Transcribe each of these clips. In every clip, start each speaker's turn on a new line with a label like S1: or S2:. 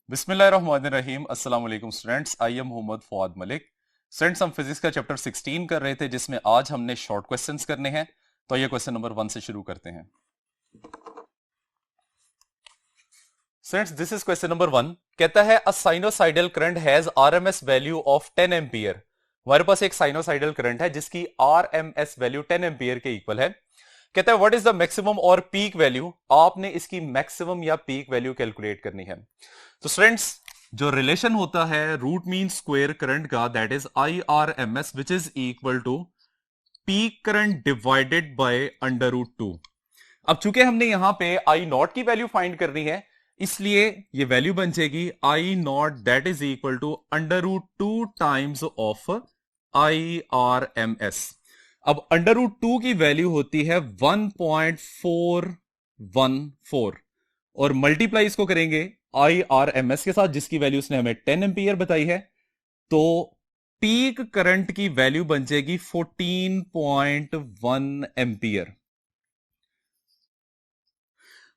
S1: बिस्मिल्लाहिर्रहमानिर्रहीम। अस्सलाम वालेकुम students, I am Mohammad Fawad Malik. Students, हम फिजिक्स का चैप्टर 16 कर रहे थे जिसमें आज हमने शॉर्ट क्वेश्चंस करने हैं। तो ये क्वेश्चन नंबर 1 से शुरू करते हैं। Students, this is question number 1। कहता है a sinusoidal current has RMS value of 10 ampere. हमारे पास एक साइनोसाइडल करंट है जिसकी आरएमएस वैल्यू 10 एम्पियर के इक्वल है। कहता है व्हाट इज द मैक्सिमम और पीक वैल्यू। आपने इसकी मैक्सिमम या पीक वैल्यू कैलकुलेट करनी है। तो स्टूडेंट्स, जो रिलेशन होता है रूट मीन स्क्वायर करंट का, that is I R M S, which is equal to peak current divided by under root two. अब चूंकि हमने यहां पे आई नॉट की वैल्यू फाइंड करनी है, इसलिए ये वैल्यू बन जाएगी I naught that is equal to under root two times of I R M S. अब अंडर रूट टू की वैल्यू होती है 1.414 और मल्टीप्लाई इसको करेंगे आई आर एम एस के साथ जिसकी वैल्यू उसने हमें 10 एम्पियर बताई है। तो पीक करंट की वैल्यू बन जाएगी 14.1 एम्पियर।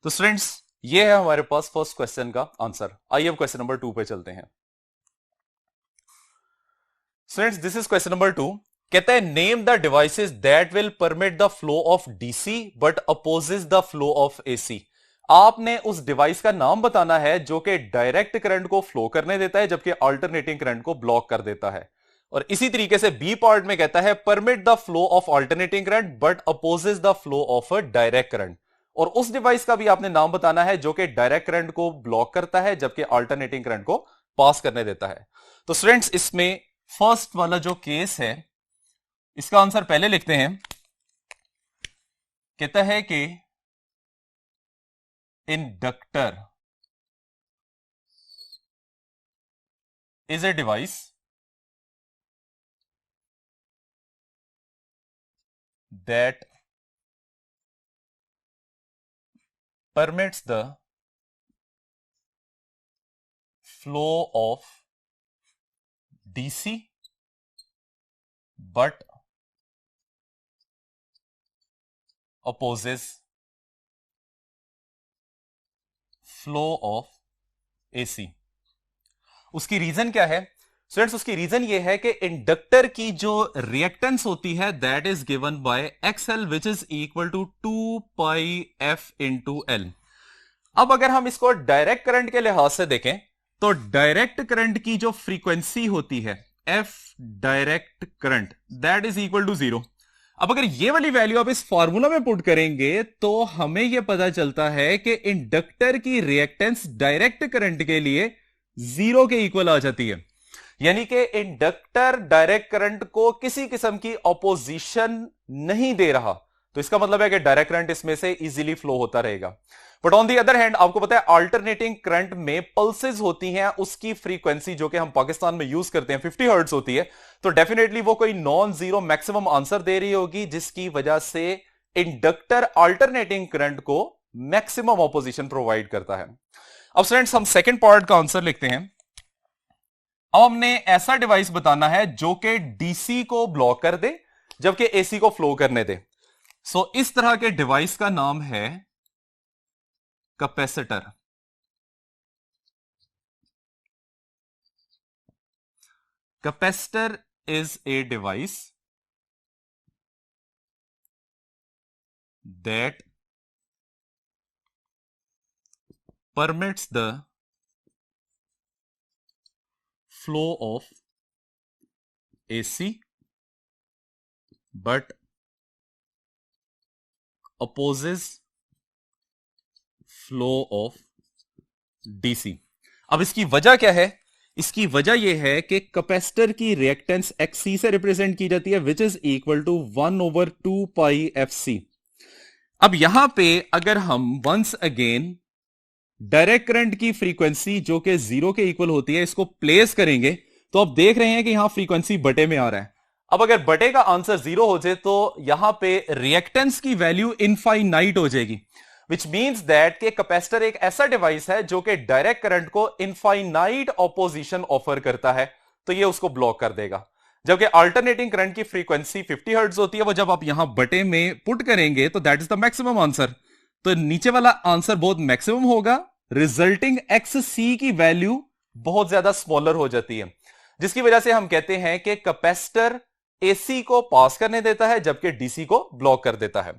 S1: तो स्टूडेंट्स, ये है हमारे पास फर्स्ट क्वेश्चन का आंसर। आइए अब क्वेश्चन नंबर 2 पे चलते हैं। Students, this is question number 2। कहता है name the devices that will permit the flow of DC but opposes the flow of AC. आपने उस डिवाइस का नाम बताना है जो कि डायरेक्ट करंट को फ्लो करने देता है जबकि अल्टरनेटिंग करंट को ब्लॉक कर देता है। और इसी तरीके से बी पार्ट में कहता है permit the flow of alternating current but opposes the flow of a direct current. और उस डिवाइस का भी आपने नाम बताना है जो कि डायरेक्ट करंट को ब्लॉक करता है जबकि अल्टरनेटिंग करंट को पास करने देता है। तो स्टूडेंट्स, इसमें फर्स्ट वाला जो केस है इसका आंसर पहले लिखते हैं। कहता है कि inductor is a device that permits the flow of DC but opposes flow of AC। उसकी रीजन क्या है स्टूडेंट्स? उसकी रीजन ये है कि इंडक्टर की जो रिएक्टेंस होती है that is given by XL which is equal to 2 pi F into L. अब अगर हम इसको डायरेक्ट करंट के लिहाज से देखें तो डायरेक्ट करंट की जो फ्रीक्वेंसी होती है f direct current that is equal to 0। अब अगर ये वाली वैल्यू आप इस फॉर्मूला में पुट करेंगे तो हमें यह पता चलता है कि इंडक्टर की रिएक्टेंस डायरेक्ट करंट के लिए 0 के इक्वल आ जाती है। यानी कि इंडक्टर डायरेक्ट करंट को किसी किस्म की ऑपोजिशन नहीं दे रहा। तो इसका मतलब है कि डायरेक्ट करंट इसमें से इजीली फ्लो होता रहेगा। But on the other hand आपको पता है अल्टरनेटिंग करंट में पल्सेस होती हैं, उसकी फ्रीक्वेंसी जो कि हम पाकिस्तान में यूज करते हैं 50 हर्ट्ज होती है। तो डेफिनेटली वो कोई नॉन जीरो मैक्सिमम आंसर दे रही होगी जिसकी वजह से इंडक्टर अल्टरनेटिंग करंट को मैक्सिमम ऑपोजिशन प्रोवाइड करता है। अब स्टूडेंट्स, हम सेकेंड पार्ट का आंसर लिखते हैं। अब हमने ऐसा डिवाइस बताना है जो कि डीसी को ब्लॉक कर दे जबकि एसी को फ्लो करने दे। सो इस तरह के डिवाइस का नाम है capacitor. Capacitor is a device that permits the flow of AC but opposes flow of DC। अब इसकी वजह क्या है? इसकी वजह यह है कि कैपेसिटर की रिएक्टेंस XC से रिप्रेजेंट की जाती है which is equal to 1/2 pi FC। अब यहां पे अगर हम वंस अगेन डायरेक्ट करंट की फ्रीक्वेंसी जो कि 0 के इक्वल होती है इसको प्लेस करेंगे तो आप देख रहे हैं कि यहां फ्रीक्वेंसी बटे में आ रहा है। अब अगर बटे का आंसर 0 हो जाए तो यहां पे रिएक्टेंस की वैल्यू इनफाइनाइट हो जाएगी, विच मींस दैट कि कैपेसिटर एक ऐसा डिवाइस है जो कि डायरेक्ट करंट को इनफाइनाइट ऑपोजिशन ऑफर करता है, तो ये उसको ब्लॉक कर देगा। जबकि अल्टरनेटिंग करंट की फ्रीक्वेंसी 50 हर्ट्ज होती है, वो जब आप यहां बटे में पुट करेंगे तो that is the maximum answer. तो नीचे वाला आंसर बहुत मैक्सिमम होगा रिजल्टिंग एक्स सी की वैल्यू बहुत ज्यादा स्मॉलर हो जाती है, जिसकी वजह से हम कहते हैं कि कैपेसिटर एसी को पास करने देता है जबकि डीसी को ब्लॉक कर देता है।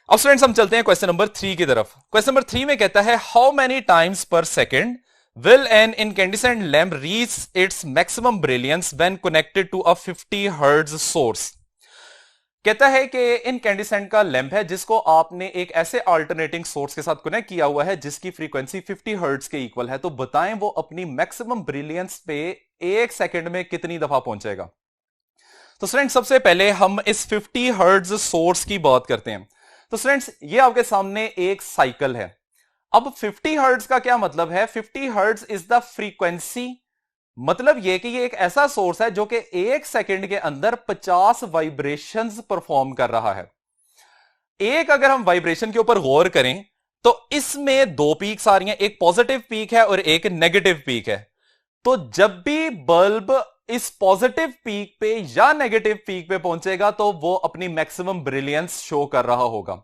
S1: अब स्टूडेंट्स हम चलते हैं क्वेश्चन नंबर 3 की तरफ। क्वेश्चन नंबर 3 में कहता है how many times per second will an incandescent lamp reach its maximum brilliance when connected to a 50 hertz source। कहता है कि इनकैंडिसेंट का लैंप है जिसको आपने एक ऐसे अल्टरनेटिंग सोर्स के साथ कनेक्ट किया हुआ है जिसकी फ्रीक्वेंसी 50 हर्ट्ज के इक्वल है, तो बताएं वो अपनी मैक्सिमम ब्रिलियंस पे एक सेकंड में कितनी दफा पहुंचेगा। तो स्टूडेंट्स सबसे पहले हम इस 50 हर्ट्ज सोर्स की बात करते हैं। तो स्टूडेंट्स ये आपके सामने एक साइकिल है। अब 50 हर्ट्ज का क्या मतलब है? 50 हर्ट्ज इज द फ्रीक्वेंसी, मतलब यह कि ये एक ऐसा सोर्स है जो कि एक सेकंड के अंदर 50 वाइब्रेशंस परफॉर्म कर रहा है। एक अगर हम वाइब्रेशन के ऊपर गौर करें तो इसमें दो पीक्स आ रही हैं, एक पॉजिटिव पीक है और एक नेगेटिव पीक है। तो जब भी बल्ब इस पॉजिटिव पीक पे या नेगेटिव पीक पे पहुंचेगा तो वो अपनी मैक्सिमम ब्रिलियंस शो कर रहा होगा।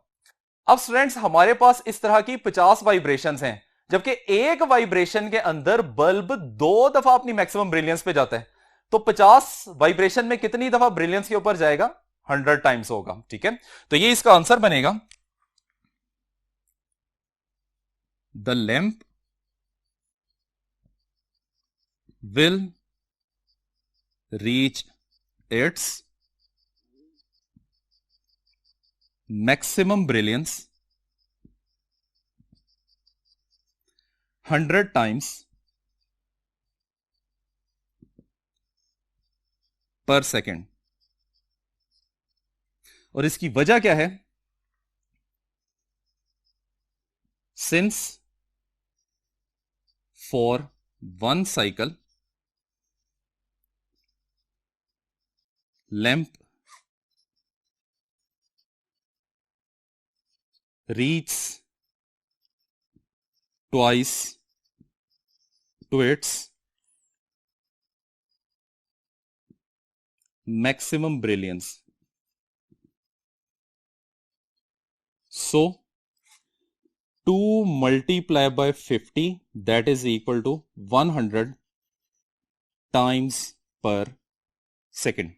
S1: अब स्टूडेंट्स हमारे पास इस तरह की 50 वाइब्रेशंस हैं, जबकि एक वाइब्रेशन के अंदर बल्ब दो दफा अपनी मैक्सिमम ब्रिलियंस पे जाता है। तो 50 वाइब्रेशन में कितनी दफा ब्रिलियंस के ऊपर जाएगा? 100 टाइम्स होगा। ठीक है, तो ये इसका आंसर बनेगा। The lamp will reach its maximum brilliance 100 times per second. और इसकी वजह क्या है? Since for one cycle lamp reach twice to its maximum brilliance, so 2 multiply by 50 that is equal to 100 times per second।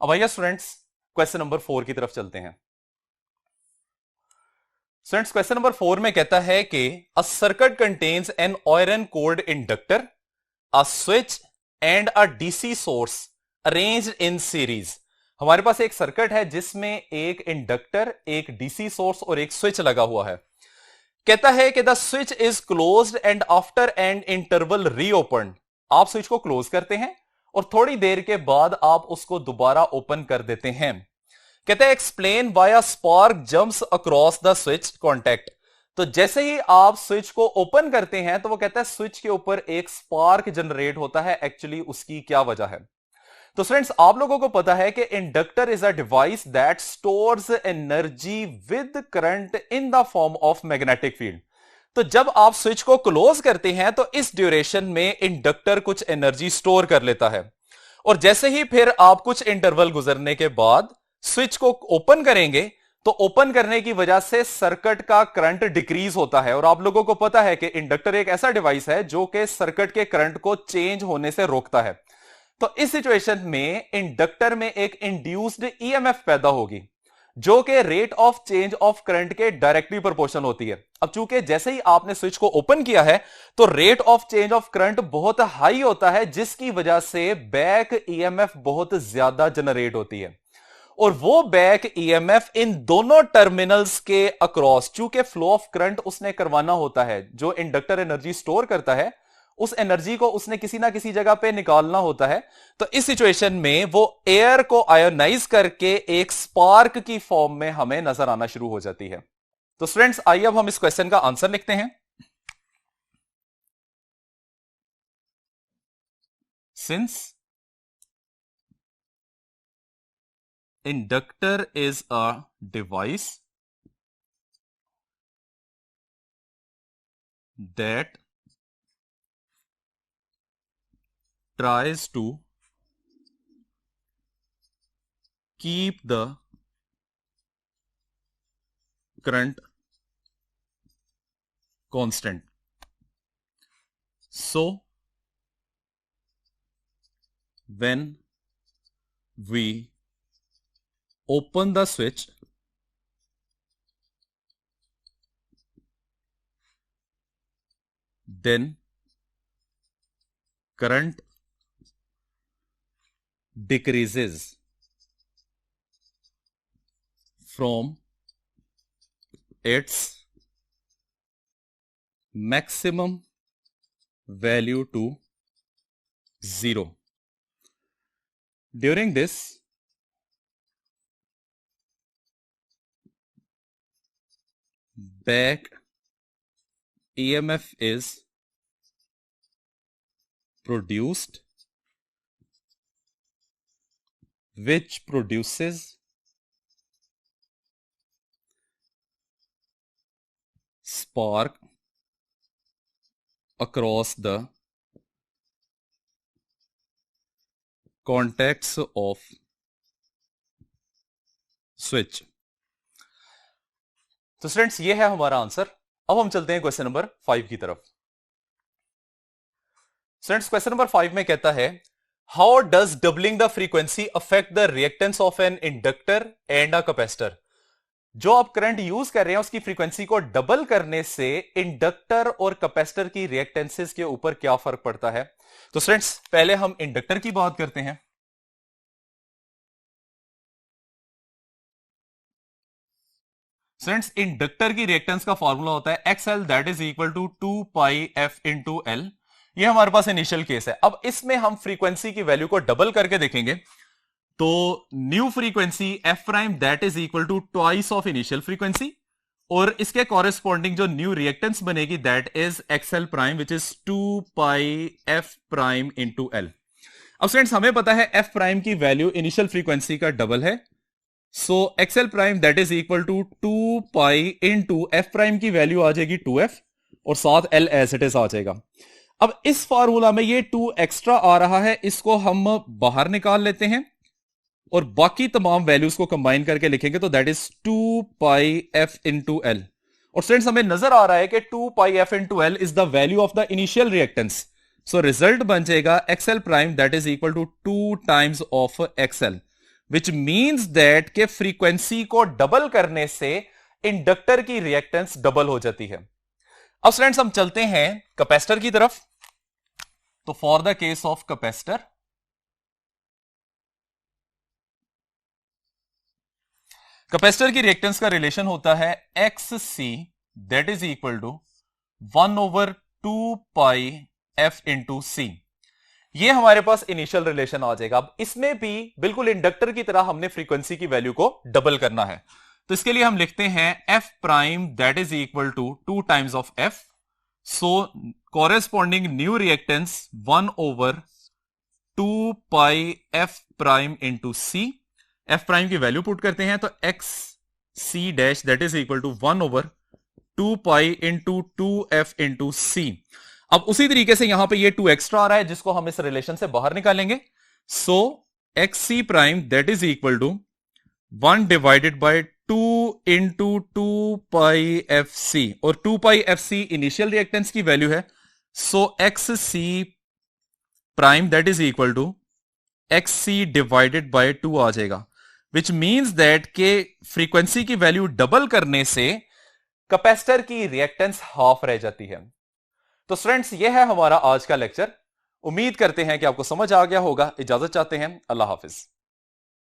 S1: अब आइए students question number 4 की तरफ चलते हैं। स्टूडेंट्स क्वेश्चन नंबर 4 में कहता है कि a circuit contains an iron cored inductor, a switch and a DC source arranged in series. हमारे पास एक सर्किट है जिसमें एक इंडक्टर, एक डीसी सोर्स और एक स्विच लगा हुआ है। कहता है कि the switch is closed end after an interval reopen. आप स्विच को क्लोज करते हैं और थोड़ी देर के बाद आप उसको दोबारा ओपन कर देते हैं। कहते हैं explain why a spark jumps across the switch contact. तो जैसे ही आप स्विच को ओपन करते हैं तो वो कहता है स्विच के ऊपर एक स्पार्क जनरेट होता है। एक्चुअली उसकी क्या वजह है? तो फ्रेंड्स आप लोगों को पता है कि inductor is a device that stores energy with current in the form of magnetic field. तो जब आप स्विच को क्लोज करते हैं तो इस ड्यूरेशन में इंडक्टर कुछ एनर्जी स्टोर कर लेता है, और जैसे ही फिर आप कुछ इंटरवल गुजरने के बाद स्विच को ओपन करेंगे तो ओपन करने की वजह से सर्किट का करंट डिक्रीज होता है। और आप लोगों को पता है कि इंडक्टर एक ऐसा डिवाइस है जो कि सर्किट के करंट को चेंज होने से रोकता है। तो इस सिचुएशन में इंडक्टर में एक इंड्यूस्ड ईएमएफ पैदा होगी जो कि rate of change of current के डायरेक्टली प्रोपोर्शनल होती है। अब चूंकि जैसे ही आपने स्विच को ओपन किया है तो rate of change of current बहुत हाई होता है, जिसकी वजह से बैक ईएमएफ बहुत ज्यादा जनरेट होती है। और वो बैक ईएमएफ इन दोनों टर्मिनल्स के अक्रॉस, चूंकि फ्लो ऑफ करंट उसने करवाना होता है, जो इंडक्टर एनर्जी स्टोर करता है उस एनर्जी को उसने किसी ना किसी जगह पे निकालना होता है। तो इस सिचुएशन में वो एयर को आयोनाइज करके एक स्पार्क की फॉर्म में हमें नजर आना शुरू हो जाती है। तो स्टूडेंट्स आइए अब हम इस क्वेश्चन का आंसर लिखते हैं। Since inductor is a device that tries to keep the current constant. So when we open the switch, then current decreases from its maximum value to 0. During this, back EMF is produced, which produces spark across the contacts of switch. तो students ये है हमारा answer. अब हम चलते हैं question number 5 की तरफ. स्टूडेंट्स क्वेश्चन नंबर 5 में कहता है how does doubling the frequency affect the reactance of an inductor and a capacitor. जो आप करंट यूज कर रहे हैं उसकी फ्रीक्वेंसी को डबल करने से इंडक्टर और कैपेसिटर की रिएक्टेंसेस के ऊपर क्या फर्क पड़ता है. तो स्टूडेंट्स पहले हम इंडक्टर की बात करते हैं. स्टूडेंट्स इंडक्टर की रिएक्टेंस का फॉर्मूला होता है XL that is equal to 2 pi F into L. ये हमारे पास इनिशियल केस है. अब इसमें हम फ्रीक्वेंसी की वैल्यू को डबल करके देखेंगे तो new frequency F prime that is equal to twice of initial frequency और इसके कॉरेस्पॉन्डिंग जो न्यू रिएक्टेंस बनेगी that is XL prime which is 2 pi F prime into L. अब स्टूडेंट्स हमें पता है एफ प्राइम की वैल्यू इनिशियल फ्रीक्वेंसी का डबल है. So XL prime that is equal to 2 pi into F prime की value आ जाएगी 2f और साथ एल एज इट इज आ जाएगा. अब इस फार्मूला में ये 2 एक्स्ट्रा आ रहा है, इसको हम बाहर निकाल लेते हैं और बाकी तमाम वैल्यूज को कंबाइन करके लिखेंगे तो that is 2 pi F into L. और स्टूडेंट्स हमें नजर आ रहा है कि 2 pi F into L is the value of the initial reactance. So result बन जाएगा XL prime that is equal to 2 times of XL which means that के फ्रीक्वेंसी को डबल करने से इंडक्टर की रिएक्टेंस डबल हो जाती है. अब स्टूडेंट्स हम चलते हैं कैपेसिटर की तरफ. तो for the case of capacitor, capacitor की रिएक्टेंस का रिलेशन होता है X C that is equal to 1/2 pi F into C. ये हमारे पास इनिशियल रिलेशन आ जाएगा. अब इसमें भी बिल्कुल इंडक्टर की तरह हमने फ्रीक्वेंसी की वैल्यू को डबल करना है. तो इसके लिए हम लिखते हैं F prime that is equal to 2 times of F. So corresponding new reactance 1/2 pi F prime into C. F prime की वैल्यू पुट करते हैं तो X C dash that is equal to 1/2 pi into 2f into C. अब उसी तरीके से यहां पे ये 2 एक्स्ट्रा आ रहा है जिसको हम इस रिलेशन से बाहर निकालेंगे. So X C prime that is equal to 1 divided by 2 into 2 pi F C और 2 pi F C initial reactance की वैल्यू है. So X C prime that is equal to X C divided by 2 आ जाएगा which means that के frequency की value double करने से capacitor की रिएक्टेंस हाफ रह जाती है. तो स्टूडेंट्स ये है हमारा आज का लेक्चर. उम्मीद करते हैं कि आपको समझ आ गया होगा. इजाजत चाहते हैं. अल्लाह हाफिज.